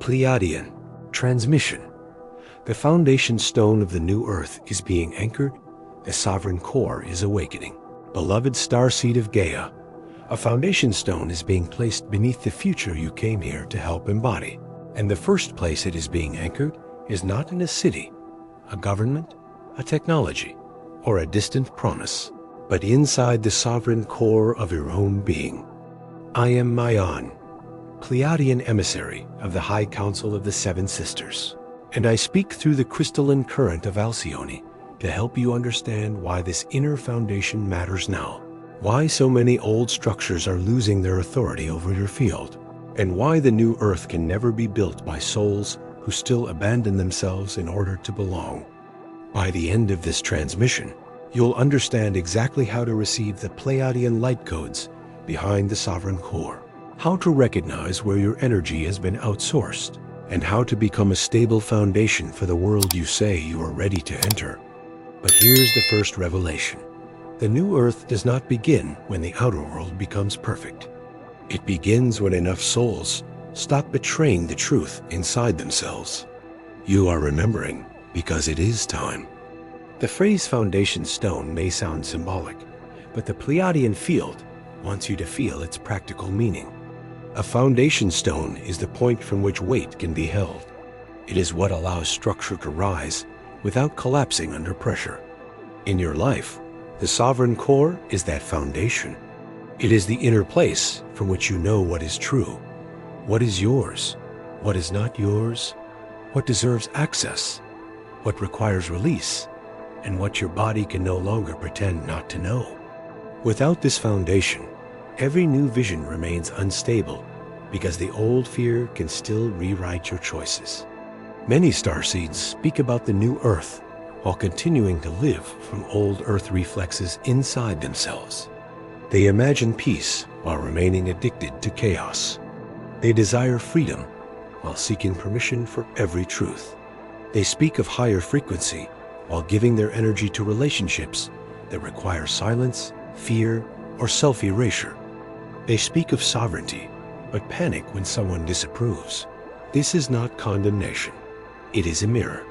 Pleiadian Transmission. The foundation stone of the new Earth is being anchored. The sovereign core is awakening. Beloved starseed of Gaia, a foundation stone is being placed beneath the future you came here to help embody. And the first place it is being anchored is not in a city, a government, a technology, or a distant promise, but inside the sovereign core of your own being. I am Mayan, Pleiadian emissary of the High Council of the Seven Sisters, and I speak through the crystalline current of Alcyone to help you understand why this inner foundation matters now, why so many old structures are losing their authority over your field, and why the new Earth can never be built by souls who still abandon themselves in order to belong. By the end of this transmission, you'll understand exactly how to receive the Pleiadian light codes behind the sovereign core, how to recognize where your energy has been outsourced, and how to become a stable foundation for the world you say you are ready to enter. But here's the first revelation. The new Earth does not begin when the outer world becomes perfect. It begins when enough souls stop betraying the truth inside themselves. You are remembering because it is time. The phrase foundation stone may sound symbolic, but the Pleiadian field wants you to feel its practical meaning. A foundation stone is the point from which weight can be held. It is what allows structure to rise without collapsing under pressure. In your life, the sovereign core is that foundation. It is the inner place from which you know what is true, what is yours, what is not yours, what deserves access, what requires release, and what your body can no longer pretend not to know. Without this foundation, every new vision remains unstable because the old fear can still rewrite your choices. Many starseeds speak about the new Earth while continuing to live from old Earth reflexes inside themselves. They imagine peace while remaining addicted to chaos. They desire freedom while seeking permission for every truth. They speak of higher frequency while giving their energy to relationships that require silence, fear, or self-erasure. They speak of sovereignty, but panic when someone disapproves. This is not condemnation. It is a mirror.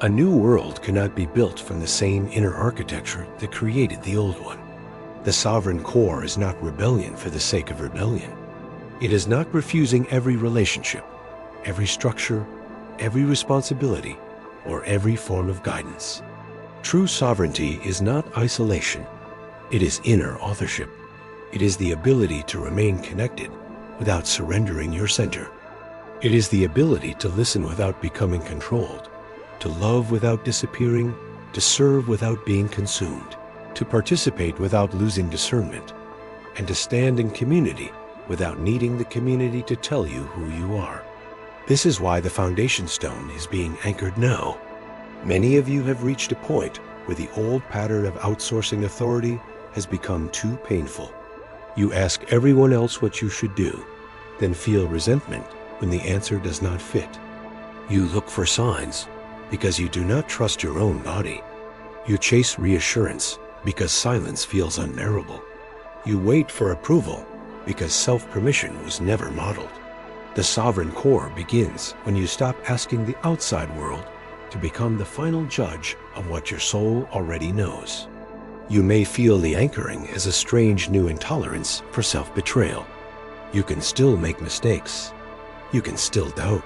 A new world cannot be built from the same inner architecture that created the old one. The sovereign core is not rebellion for the sake of rebellion. It is not refusing every relationship, every structure, every responsibility, or every form of guidance. True sovereignty is not isolation. It is inner authorship. It is the ability to remain connected without surrendering your center. It is the ability to listen without becoming controlled, to love without disappearing, to serve without being consumed, to participate without losing discernment, and to stand in community without needing the community to tell you who you are. This is why the foundation stone is being anchored now. Many of you have reached a point where the old pattern of outsourcing authority has become too painful. You ask everyone else what you should do, then feel resentment when the answer does not fit. You look for signs because you do not trust your own body. You chase reassurance because silence feels unbearable. You wait for approval because self-permission was never modeled. The sovereign core begins when you stop asking the outside world to become the final judge of what your soul already knows. You may feel the anchoring as a strange new intolerance for self-betrayal. You can still make mistakes. You can still doubt.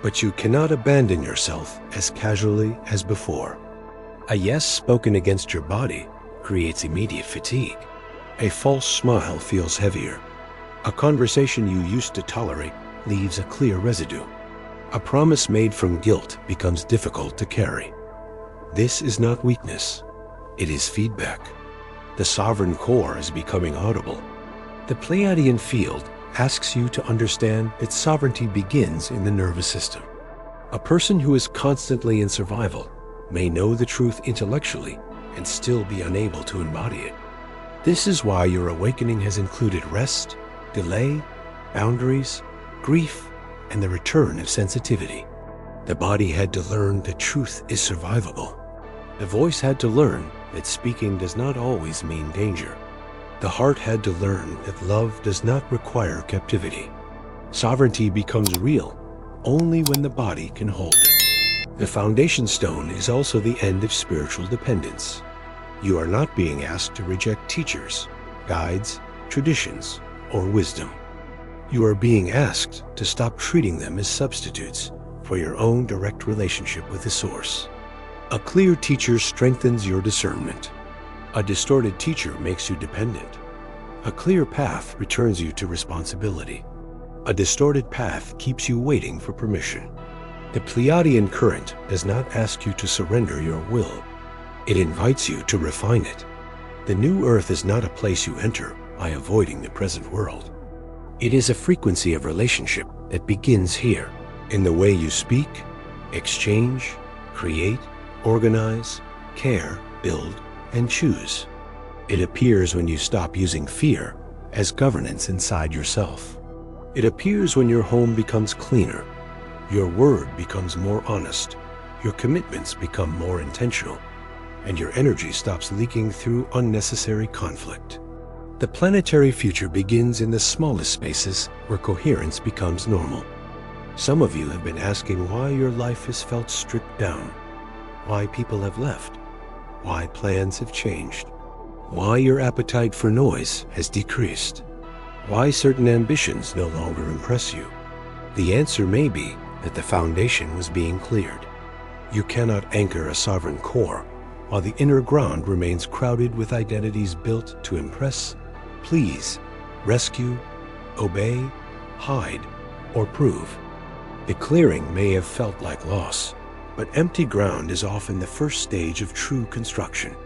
But you cannot abandon yourself as casually as before. A yes spoken against your body creates immediate fatigue. A false smile feels heavier. A conversation you used to tolerate leaves a clear residue. A promise made from guilt becomes difficult to carry. This is not weakness. It is feedback. The sovereign core is becoming audible. The Pleiadian field asks you to understand that sovereignty begins in the nervous system. A person who is constantly in survival may know the truth intellectually and still be unable to embody it. This is why your awakening has included rest, delay, boundaries, grief, and the return of sensitivity. The body had to learn that truth is survivable. The voice had to learn that speaking does not always mean danger. The heart had to learn that love does not require captivity. Sovereignty becomes real only when the body can hold it. The foundation stone is also the end of spiritual dependence. You are not being asked to reject teachers, guides, traditions, or wisdom. You are being asked to stop treating them as substitutes for your own direct relationship with the Source. A clear teacher strengthens your discernment. A distorted teacher makes you dependent. A clear path returns you to responsibility. A distorted path keeps you waiting for permission. The Pleiadian current does not ask you to surrender your will. It invites you to refine it. The new earth is not a place you enter by avoiding the present world. It is a frequency of relationship that begins here, in the way you speak, exchange, create, organize, care, build, and choose. It appears when you stop using fear as governance inside yourself. It appears when your home becomes cleaner, your word becomes more honest, your commitments become more intentional, and your energy stops leaking through unnecessary conflict. The planetary future begins in the smallest spaces where coherence becomes normal. Some of you have been asking why your life has felt stripped down, why people have left, why plans have changed, why your appetite for noise has decreased, why certain ambitions no longer impress you. The answer may be that the foundation was being cleared. You cannot anchor a sovereign core while the inner ground remains crowded with identities built to impress, please, rescue, obey, hide, or prove. The clearing may have felt like loss, but empty ground is often the first stage of true construction.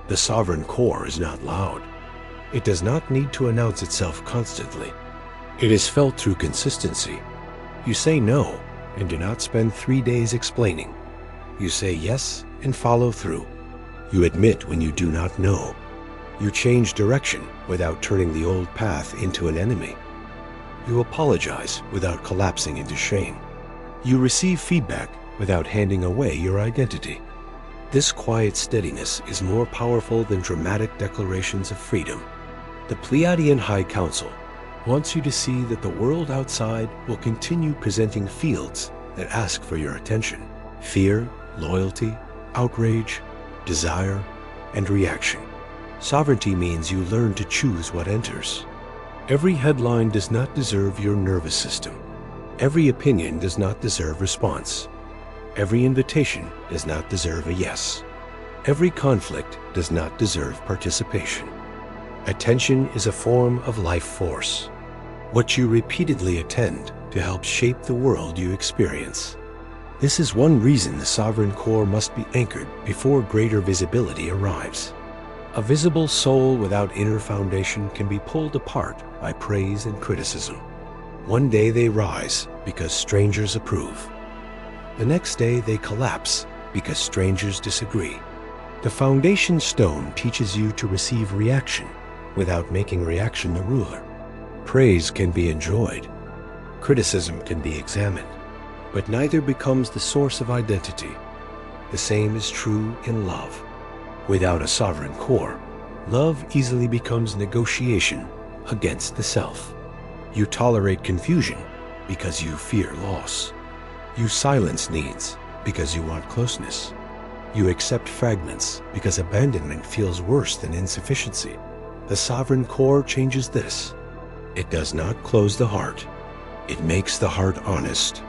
The sovereign core is not loud. It does not need to announce itself constantly. It is felt through consistency. You say no and do not spend 3 days explaining. You say yes and follow through. You admit when you do not know. You change direction without turning the old path into an enemy. You apologize without collapsing into shame. You receive feedback without handing away your identity. This quiet steadiness is more powerful than dramatic declarations of freedom. The Pleiadian High Council wants you to see that the world outside will continue presenting fields that ask for your attention. Fear, loyalty, outrage, desire, and reaction. Sovereignty means you learn to choose what enters. Every headline does not deserve your nervous system. Every opinion does not deserve response. Every invitation does not deserve a yes. Every conflict does not deserve participation. Attention is a form of life force, what you repeatedly attend to help shape the world you experience. This is one reason the sovereign core must be anchored before greater visibility arrives. A visible soul without inner foundation can be pulled apart by praise and criticism. One day they rise because strangers approve. The next day they collapse because strangers disagree. The foundation stone teaches you to receive reaction without making reaction the ruler. Praise can be enjoyed. Criticism can be examined. But neither becomes the source of identity. The same is true in love. Without a sovereign core, love easily becomes negotiation against the self. You tolerate confusion because you fear loss. You silence needs because you want closeness. You accept fragments because abandonment feels worse than insufficiency. The sovereign core changes this. It does not close the heart. It makes the heart honest.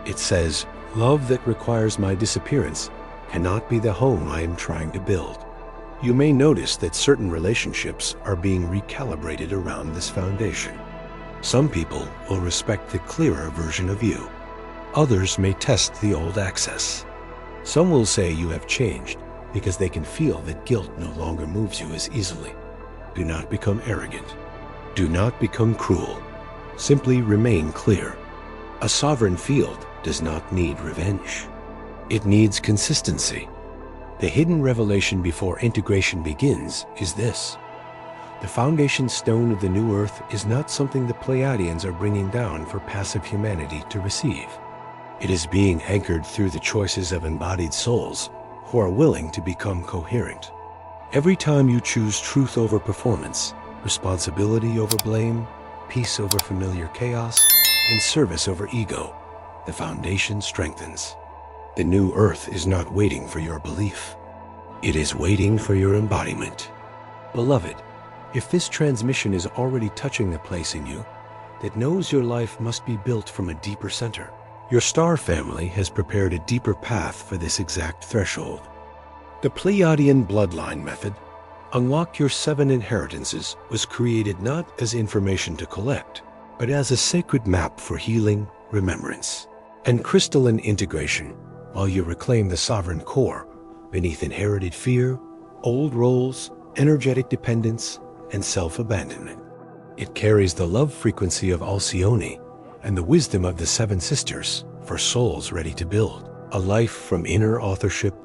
It says, love that requires my disappearance cannot be the home I am trying to build. You may notice that certain relationships are being recalibrated around this foundation. Some people will respect the clearer version of you. Others may test the old access. Some will say you have changed because they can feel that guilt no longer moves you as easily. Do not become arrogant. Do not become cruel. Simply remain clear. A sovereign field does not need revenge. It needs consistency. The hidden revelation before integration begins is this. The foundation stone of the new earth is not something the Pleiadians are bringing down for passive humanity to receive. It is being anchored through the choices of embodied souls who are willing to become coherent. Every time you choose truth over performance, responsibility over blame, peace over familiar chaos, and service over ego, the foundation strengthens. The new earth is not waiting for your belief. It is waiting for your embodiment. Beloved, if this transmission is already touching the place in you that knows your life must be built from a deeper center, your star family has prepared a deeper path for this exact threshold. The Pleiadian bloodline method, Unlock Your 7 Inheritances, was created not as information to collect, but as a sacred map for healing, remembrance, and crystalline integration, while you reclaim the sovereign core beneath inherited fear, old roles, energetic dependence, and self-abandonment. It carries the love frequency of Alcyone and the wisdom of the 7 sisters for souls ready to build a life from inner authorship,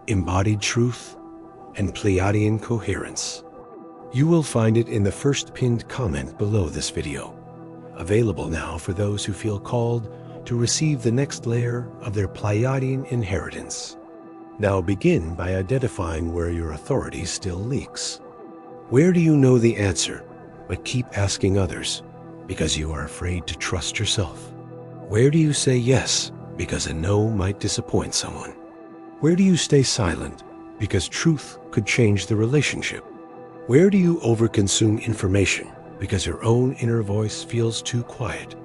embodied truth, and Pleiadian coherence. You will find it in the first pinned comment below this video, available now for those who feel called to receive the next layer of their Pleiadian inheritance. Now begin by identifying where your authority still leaks. Where do you know the answer, but keep asking others because you are afraid to trust yourself? Where do you say yes because a no might disappoint someone? Where do you stay silent because truth could change the relationship? Where do you overconsume information because your own inner voice feels too quiet?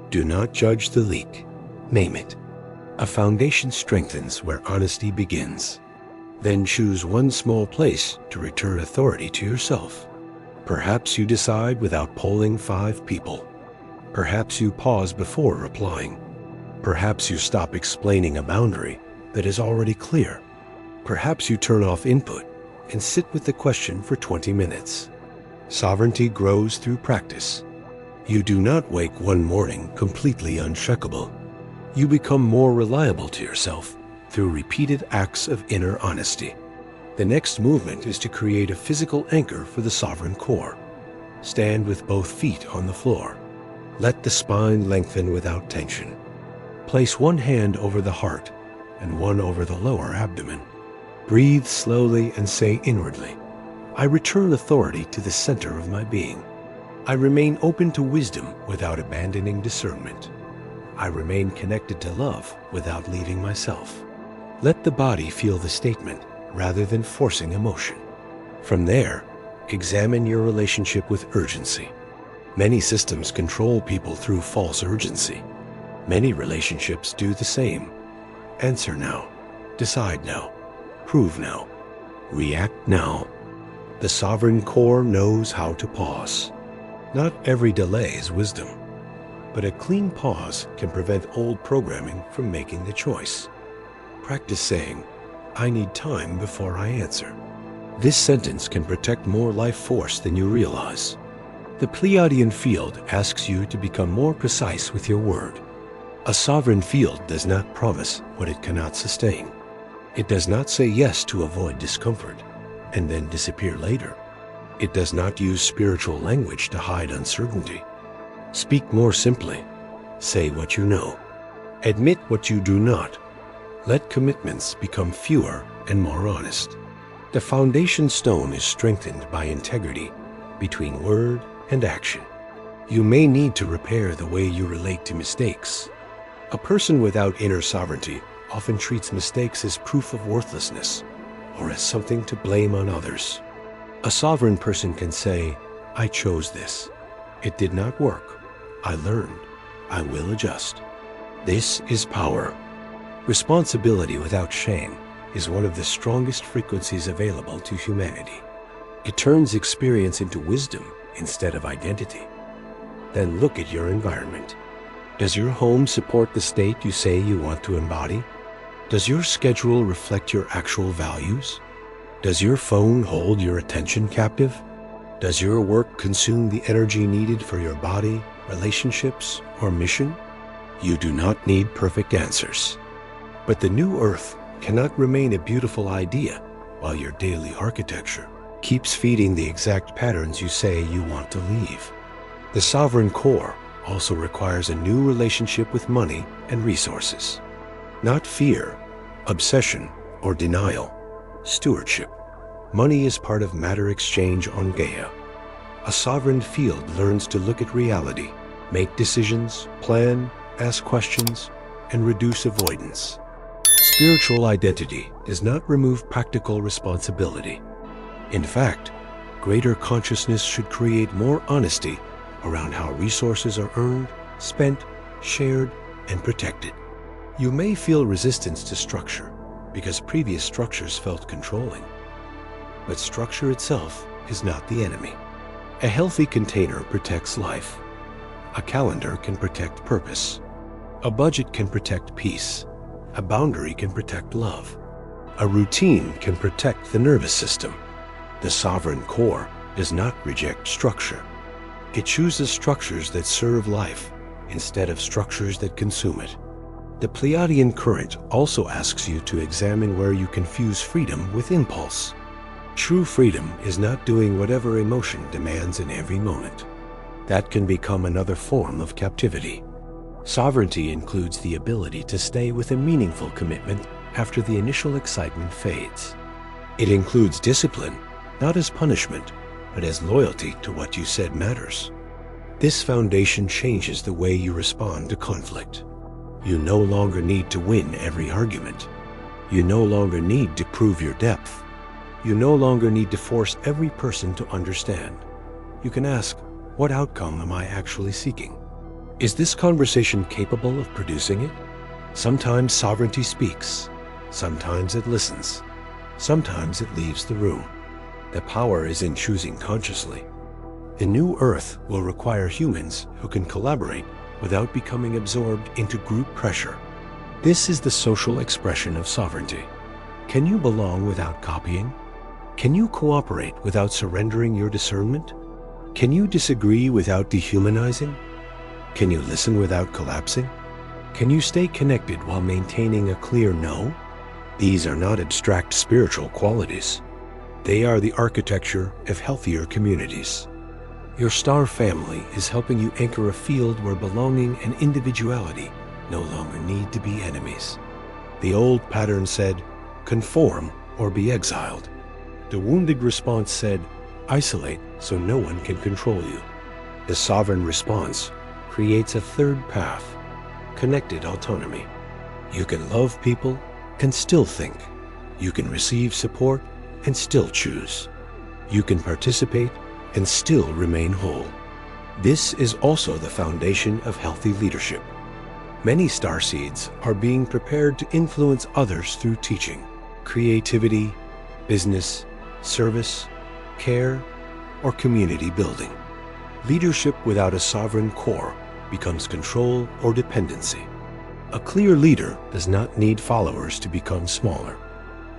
Do not judge the leak, name it. A foundation strengthens where honesty begins. Then choose one small place to return authority to yourself. Perhaps you decide without polling 5 people. Perhaps you pause before replying. Perhaps you stop explaining a boundary that is already clear. Perhaps you turn off input and sit with the question for 20 minutes. Sovereignty grows through practice. You do not wake one morning completely uncheckable. You become more reliable to yourself through repeated acts of inner honesty. The next movement is to create a physical anchor for the sovereign core. Stand with both feet on the floor. Let the spine lengthen without tension. Place one hand over the heart and one over the lower abdomen. Breathe slowly and say inwardly, I return authority to the center of my being. I remain open to wisdom without abandoning discernment. I remain connected to love without leaving myself. Let the body feel the statement rather than forcing emotion. From there, examine your relationship with urgency. Many systems control people through false urgency. Many relationships do the same. Answer now. Decide now. Prove now. React now. The sovereign core knows how to pause. Not every delay is wisdom, but a clean pause can prevent old programming from making the choice. Practice saying, I need time before I answer. This sentence can protect more life force than you realize. The Pleiadian field asks you to become more precise with your word. A sovereign field does not promise what it cannot sustain. It does not say yes to avoid discomfort and then disappear later. It does not use spiritual language to hide uncertainty. Speak more simply. Say what you know. Admit what you do not. Let commitments become fewer and more honest. The foundation stone is strengthened by integrity between word and action. You may need to repair the way you relate to mistakes. A person without inner sovereignty often treats mistakes as proof of worthlessness or as something to blame on others. A sovereign person can say, I chose this. It did not work. I learned. I will adjust. This is power. Responsibility without shame is one of the strongest frequencies available to humanity. It turns experience into wisdom instead of identity. Then look at your environment. Does your home support the state you say you want to embody? Does your schedule reflect your actual values? Does your phone hold your attention captive? Does your work consume the energy needed for your body, relationships, or mission? You do not need perfect answers. But the new earth cannot remain a beautiful idea while your daily architecture keeps feeding the exact patterns you say you want to leave. The sovereign core also requires a new relationship with money and resources. Not fear, obsession, or denial. Stewardship. Money is part of matter exchange on Gaia. A sovereign field learns to look at reality, make decisions, plan, ask questions, and reduce avoidance. Spiritual identity does not remove practical responsibility. In fact, greater consciousness should create more honesty around how resources are earned, spent, shared, and protected. You may feel resistance to structure because previous structures felt controlling. But structure itself is not the enemy. A healthy container protects life. A calendar can protect purpose. A budget can protect peace. A boundary can protect love. A routine can protect the nervous system. The sovereign core does not reject structure. It chooses structures that serve life instead of structures that consume it. The Pleiadian current also asks you to examine where you confuse freedom with impulse. True freedom is not doing whatever emotion demands in every moment. That can become another form of captivity. Sovereignty includes the ability to stay with a meaningful commitment after the initial excitement fades. It includes discipline, not as punishment, but as loyalty to what you said matters. This foundation changes the way you respond to conflict. You no longer need to win every argument. You no longer need to prove your depth. You no longer need to force every person to understand. You can ask, what outcome am I actually seeking? Is this conversation capable of producing it? Sometimes sovereignty speaks. Sometimes it listens. Sometimes it leaves the room. The power is in choosing consciously. The new Earth will require humans who can collaborate without becoming absorbed into group pressure. This is the social expression of sovereignty. Can you belong without copying? Can you cooperate without surrendering your discernment? Can you disagree without dehumanizing? Can you listen without collapsing? Can you stay connected while maintaining a clear no? These are not abstract spiritual qualities. They are the architecture of healthier communities. Your star family is helping you anchor a field where belonging and individuality no longer need to be enemies. The old pattern said, conform or be exiled. The wounded response said, isolate so no one can control you. The sovereign response creates a third path, connected autonomy. You can love people and still think. You can receive support and still choose. You can participate and still remain whole. This is also the foundation of healthy leadership. Many starseeds are being prepared to influence others through teaching, creativity, business, service, care, or community building. Leadership without a sovereign core becomes control or dependency. A clear leader does not need followers to become smaller.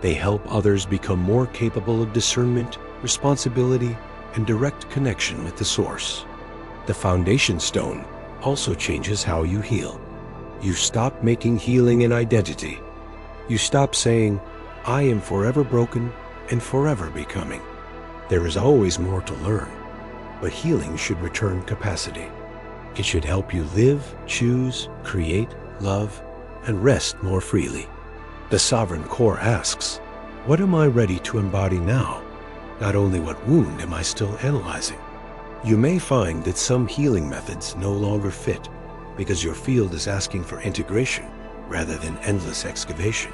They help others become more capable of discernment, responsibility, and direct connection with the source. The foundation stone also changes how you heal. You stop making healing an identity. You stop saying, I am forever broken and forever becoming. There is always more to learn, but healing should return capacity. It should help you live, choose, create, love, and rest more freely. The sovereign core asks, what am I ready to embody now? Not only what wound am I still analyzing? You may find that some healing methods no longer fit because your field is asking for integration rather than endless excavation.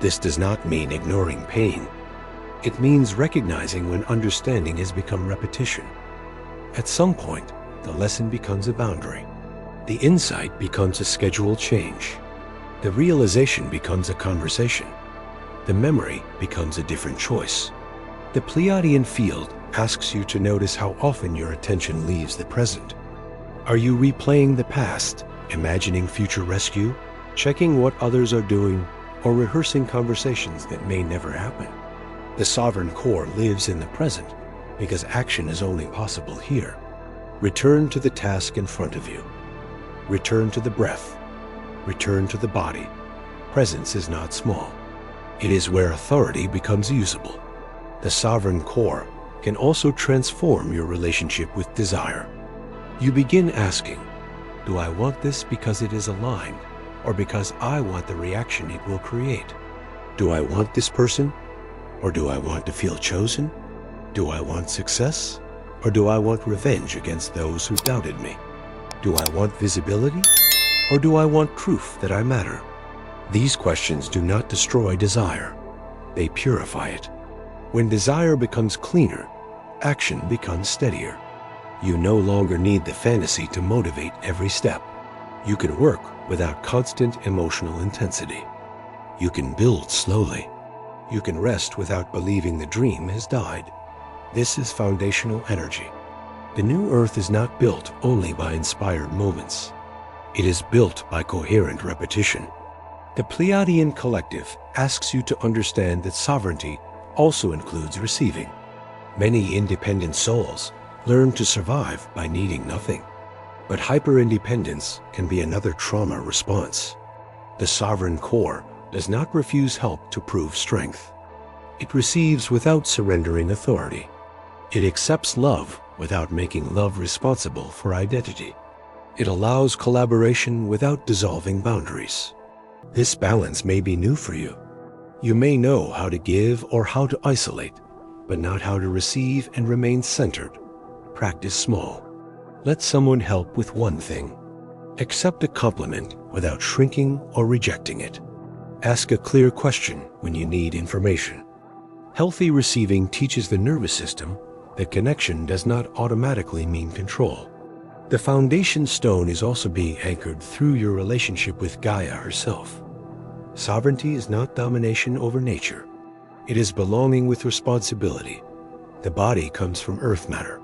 This does not mean ignoring pain. It means recognizing when understanding has become repetition. At some point, the lesson becomes a boundary. The insight becomes a scheduled change. The realization becomes a conversation. The memory becomes a different choice. The Pleiadian field asks you to notice how often your attention leaves the present. Are you replaying the past, imagining future rescue, checking what others are doing, or rehearsing conversations that may never happen? The sovereign core lives in the present because action is only possible here. Return to the task in front of you. Return to the breath. Return to the body. Presence is not small. It is where authority becomes usable. The sovereign core can also transform your relationship with desire. You begin asking, do I want this because it is aligned, or because I want the reaction it will create? Do I want this person, or do I want to feel chosen? Do I want success, or do I want revenge against those who doubted me? Do I want visibility, Or do I want proof that I matter? These questions do not destroy desire. They purify it. When desire becomes cleaner, action becomes steadier. You no longer need the fantasy to motivate every step. You can work without constant emotional intensity. You can build slowly. You can rest without believing the dream has died. This is foundational energy. The new Earth is not built only by inspired moments. It is built by coherent repetition. The Pleiadian Collective asks you to understand that sovereignty also includes receiving. Many independent souls learn to survive by needing nothing. But hyper-independence can be another trauma response. The sovereign core does not refuse help to prove strength. It receives without surrendering authority. It accepts love without making love responsible for identity. It allows collaboration without dissolving boundaries. This balance may be new for you. You may know how to give or how to isolate, but not how to receive and remain centered. Practice small. Let someone help with one thing. Accept a compliment without shrinking or rejecting it. Ask a clear question when you need information. Healthy receiving teaches the nervous system that connection does not automatically mean control. The foundation stone is also being anchored through your relationship with Gaia herself. Sovereignty is not domination over nature. It is belonging with responsibility. The body comes from earth matter.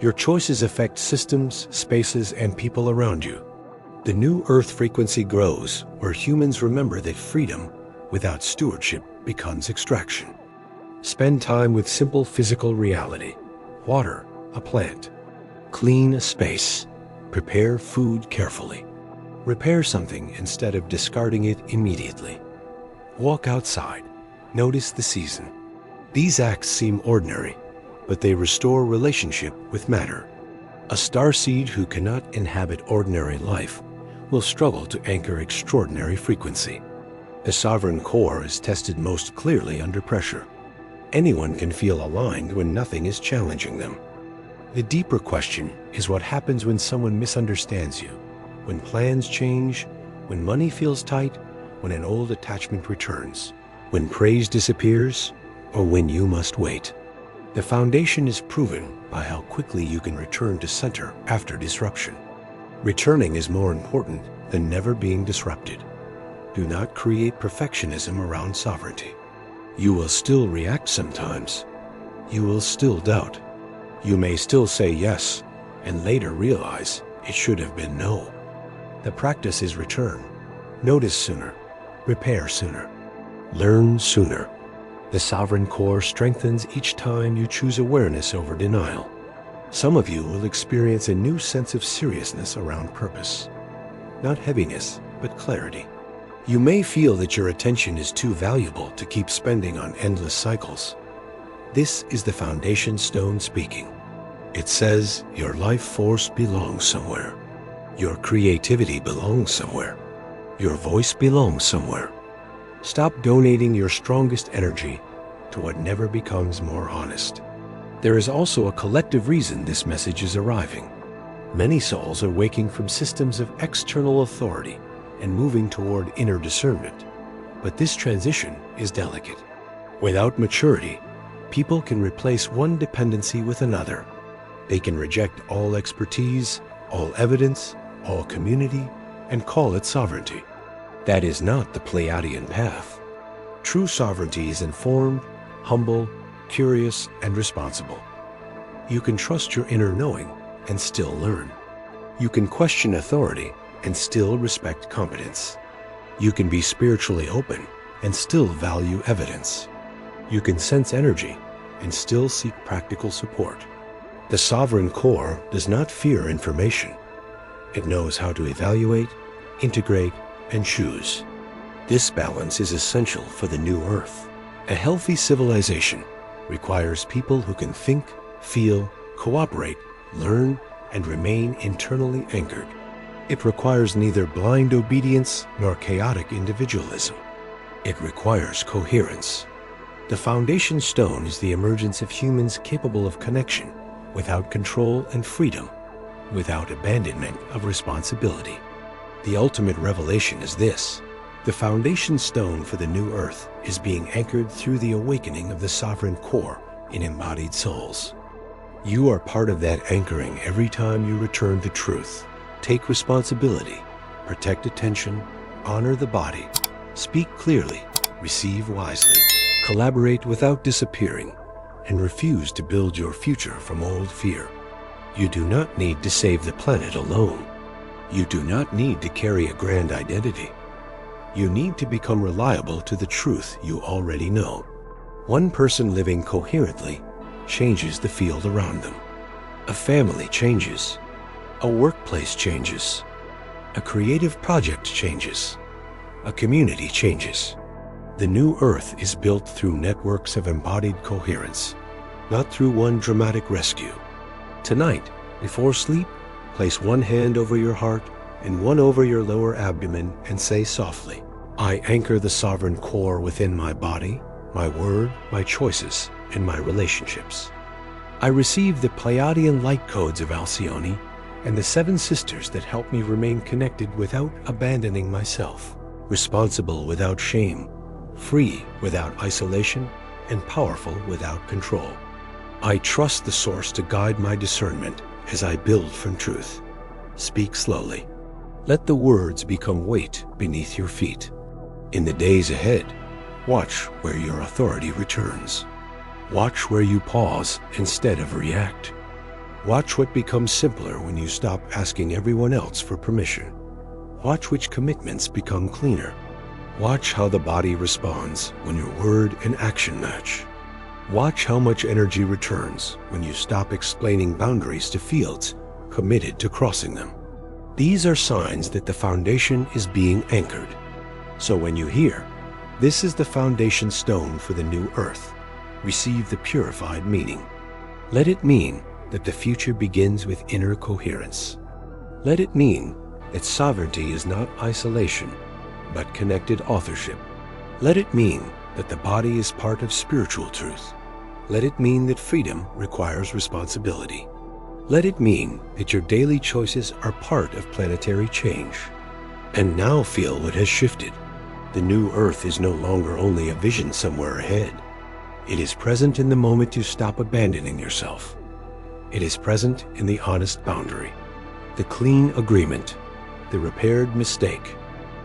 Your choices affect systems, spaces, and people around you. The new earth frequency grows where humans remember that freedom without stewardship becomes extraction. Spend time with simple physical reality. Water a plant. Clean a space. Prepare food carefully. Repair something instead of discarding it immediately. Walk outside. Notice the season. These acts seem ordinary, but they restore relationship with matter. A starseed who cannot inhabit ordinary life will struggle to anchor extraordinary frequency. The sovereign core is tested most clearly under pressure. Anyone can feel aligned when nothing is challenging them. The deeper question is what happens when someone misunderstands you, when plans change, when money feels tight, when an old attachment returns, when praise disappears, or when you must wait. The foundation is proven by how quickly you can return to center after disruption. Returning is more important than never being disrupted. Do not create perfectionism around sovereignty. You will still react sometimes. You will still doubt. You may still say yes, and later realize it should have been no. The practice is return. Notice sooner. Repair sooner. Learn sooner. The sovereign core strengthens each time you choose awareness over denial. Some of you will experience a new sense of seriousness around purpose. Not heaviness, but clarity. You may feel that your attention is too valuable to keep spending on endless cycles. This is the foundation stone speaking. It says your life force belongs somewhere. Your creativity belongs somewhere. Your voice belongs somewhere. Stop donating your strongest energy to what never becomes more honest. There is also a collective reason this message is arriving. Many souls are waking from systems of external authority and moving toward inner discernment. But this transition is delicate. Without maturity, people can replace one dependency with another. They can reject all expertise, all evidence, all community, and call it sovereignty. That is not the Pleiadian path. True sovereignty is informed, humble, curious, and responsible. You can trust your inner knowing and still learn. You can question authority and still respect competence. You can be spiritually open and still value evidence. You can sense energy and still seek practical support. The sovereign core does not fear information. It knows how to evaluate, integrate, and choose. This balance is essential for the new Earth. A healthy civilization requires people who can think, feel, cooperate, learn, and remain internally anchored. It requires neither blind obedience nor chaotic individualism. It requires coherence. The foundation stone is the emergence of humans capable of connection without control and freedom, without abandonment of responsibility. The ultimate revelation is this: the foundation stone for the new earth is being anchored through the awakening of the sovereign core in embodied souls. You are part of that anchoring every time you return to truth. Take responsibility, protect attention, honor the body, speak clearly, receive wisely, collaborate without disappearing, and refuse to build your future from old fear. You do not need to save the planet alone. You do not need to carry a grand identity. You need to become reliable to the truth you already know. One person living coherently changes the field around them. A family changes. A workplace changes. A creative project changes. A community changes. The new earth is built through networks of embodied coherence, not through one dramatic rescue. Tonight, before sleep, place one hand over your heart and one over your lower abdomen and say softly, "I anchor the sovereign core within my body, my word, my choices, and my relationships. I receive the Pleiadian light codes of Alcyone and the 7 sisters that help me remain connected without abandoning myself, responsible without shame, free without isolation, and powerful without control. I trust the source to guide my discernment as I build from truth." Speak slowly. Let the words become weight beneath your feet. In the days ahead, watch where your authority returns. Watch where you pause instead of react. Watch what becomes simpler when you stop asking everyone else for permission. Watch which commitments become cleaner. Watch how the body responds when your word and action match. Watch how much energy returns when you stop explaining boundaries to fields committed to crossing them. These are signs that the foundation is being anchored. So when you hear, "This is the foundation stone for the new earth," receive the purified meaning. Let it mean that the future begins with inner coherence. Let it mean that sovereignty is not isolation, but connected authorship. Let it mean that the body is part of spiritual truth. Let it mean that freedom requires responsibility. Let it mean that your daily choices are part of planetary change. And now feel what has shifted. The new earth is no longer only a vision somewhere ahead. It is present in the moment you stop abandoning yourself. It is present in the honest boundary, the clean agreement, the repaired mistake,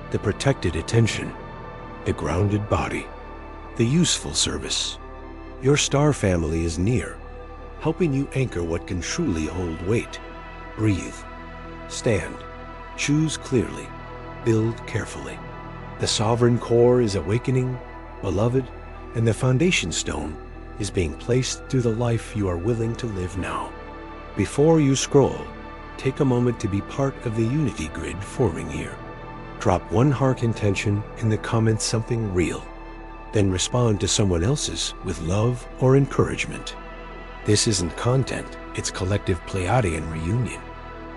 the protected attention, the grounded body, the useful service. Your star family is near, helping you anchor what can truly hold weight. Breathe, stand, choose clearly, build carefully. The sovereign core is awakening, beloved, and the foundation stone is being placed through the life you are willing to live now. Before you scroll, take a moment to be part of the unity grid forming here. Drop one heart intention in the comments, something real. Then respond to someone else's with love or encouragement. This isn't content, it's collective Pleiadian reunion.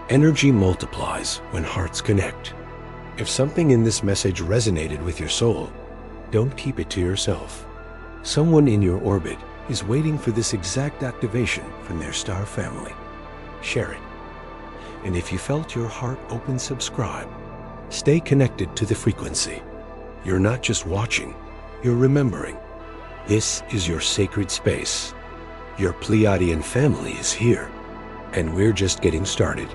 Energy multiplies when hearts connect. If something in this message resonated with your soul, don't keep it to yourself. Someone in your orbit is waiting for this exact activation from their star family. Share it. And if you felt your heart open, subscribe. Stay connected to the frequency. You're not just watching, you're remembering. This is your sacred space. Your Pleiadian family is here, and we're just getting started.